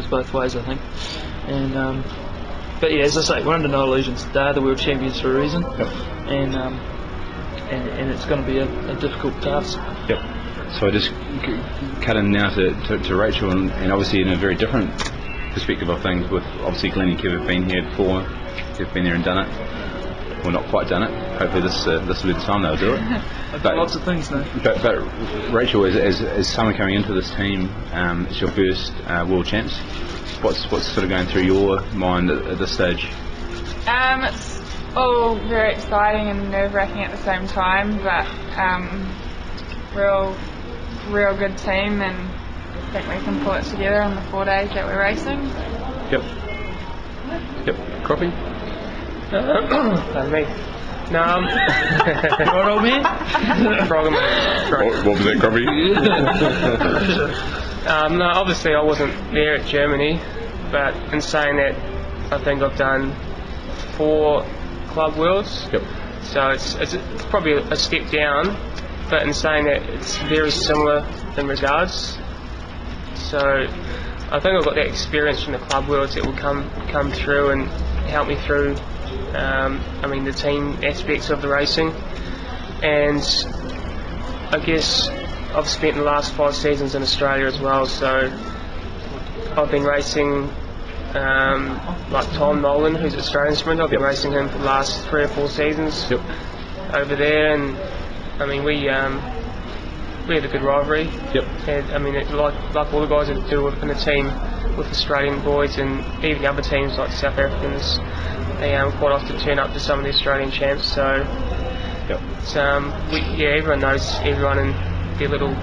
goes both ways, I think. And but yeah, as I say, we're under no illusions. They're the world champions for a reason, and it's going to be a difficult task. Yep. So I just cut in now to Rachel, and obviously in a very different perspective of things. With obviously Glenn and Kev have been here before, they've been there and done it. Well, not quite done it. Hopefully this will be the time they'll do it. Lots of things now. But Rachel, as someone coming into this team, it's your first world champs. What's sort of going through your mind at this stage? It's all very exciting and nerve-wracking at the same time, but real good team, and I think we can pull it together in the 4 days that we're racing. Yep. Croppy? Me. No. Right on me? What was that, Croppy? No, obviously I wasn't there at Germany, but in saying that, I think I've done 4 Club Worlds. Yep. So it's probably a step down, but in saying that, it's very similar in regards. So I think I've got that experience from the Club Worlds that will come through and help me through. The team aspects of the racing, and I guess I've spent the last 5 seasons in Australia as well, so I've been racing like Tom Nolan, who's an Australian sprinter. I've been racing him for the last 3 or 4 seasons over there, and we had a good rivalry. And like all the guys that do in the team with Australian boys, and even the other teams like South Africans, they quite often turn up to some of the Australian champs. So everyone knows everyone and their little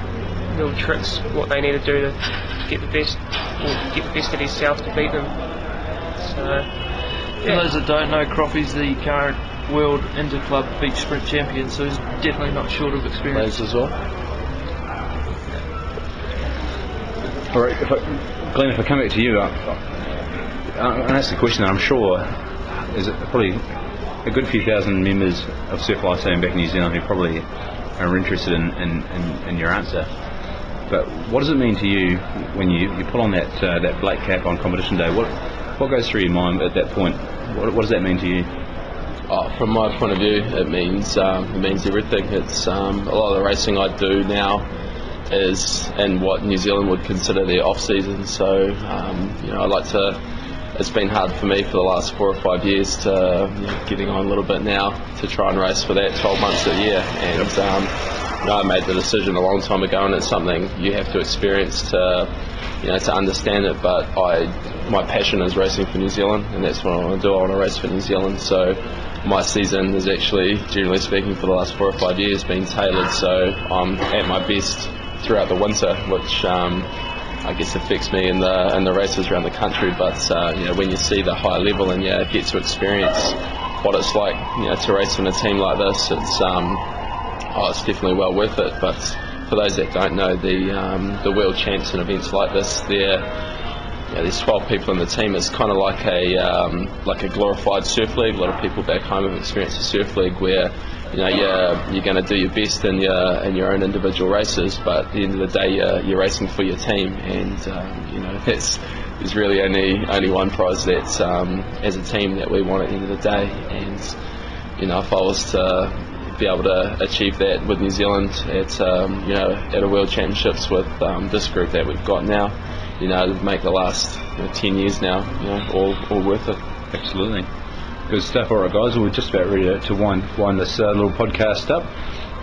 tricks, what they need to do to get the best of themselves to beat them. So, For those that don't know, Croppy's the current world inter-club beach sprint champion, so he's definitely not short of experience as well. All right, Glenn, if I come back to you, I'll ask the question that I'm sure is probably a good few thousand members of surf lifesaving back in New Zealand who probably are interested in your answer. But what does it mean to you when you put on that black cap on competition day? What goes through your mind at that point? What does that mean to you? From my point of view, it means everything. It's a lot of the racing I do now is in what New Zealand would consider their off season. So I like to. It's been hard for me for the last 4 or 5 years to getting on a little bit now to try and race for that 12 months a year, and I made the decision a long time ago, and it's something you have to experience to understand it. But my passion is racing for New Zealand, and that's what I want to do. I want to race for New Zealand. So my season is actually, generally speaking, for the last 4 or 5 years been tailored, so I'm at my best throughout the winter, which I guess affects me in the races around the country. But when you see the high level and you get to experience what it's like to race in a team like this, it's definitely well worth it. But for those that don't know, the world champs and events like this, there's 12 people in the team. It's kind of like a glorified surf league. A lot of people back home have experienced a surf league where you're going to do your best in your own individual races, but at the end of the day you're racing for your team, and there's really only one prize that's as a team that we want at the end of the day. And if I was to be able to achieve that with New Zealand at a World Championships with this group that we've got now, to make the last 10 years now all worth it. Absolutely. Good stuff. All right, guys, we're just about ready to wind this little podcast up.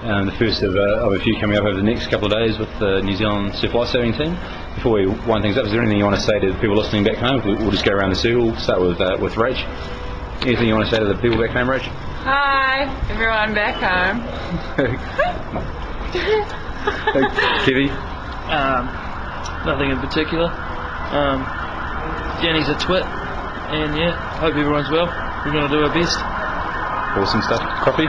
The first of a few coming up over the next couple of days with the New Zealand Surf Lifesaving team. Before we wind things up, is there anything you want to say to the people listening back home? We'll just go around the circle. Start with Rach. Anything you want to say to the people back home, Rach? Hi, everyone back home. Kevy? Nothing in particular. Jenny's a twit, and hope everyone's well. We're going to do our best. Awesome stuff. Coffee?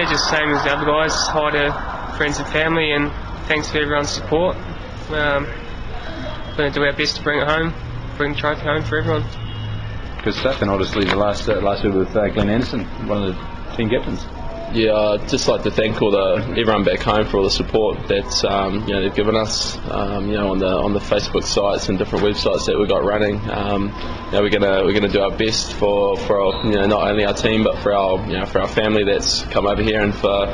Just same as the other guys. Hi to friends and family, and thanks for everyone's support. We're going to do our best to bring it home, bring the trophy home for everyone. Good stuff, and I'll just leave the last bit with Glenn Anderson, one of the team captains. Yeah, I'd just like to thank everyone back home for all the support that they've given us. On the Facebook sites and different websites that we've got running. We're gonna do our best for our, not only our team but for our family that's come over here, and for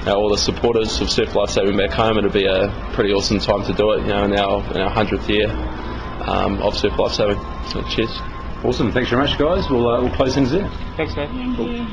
all the supporters of Surf Lifesaving back home. It'll be a pretty awesome time to do it. In our 100th year of Surf Lifesaving. So cheers. Awesome. Thanks very much, guys. We'll close things there. Thanks, mate. Thank you.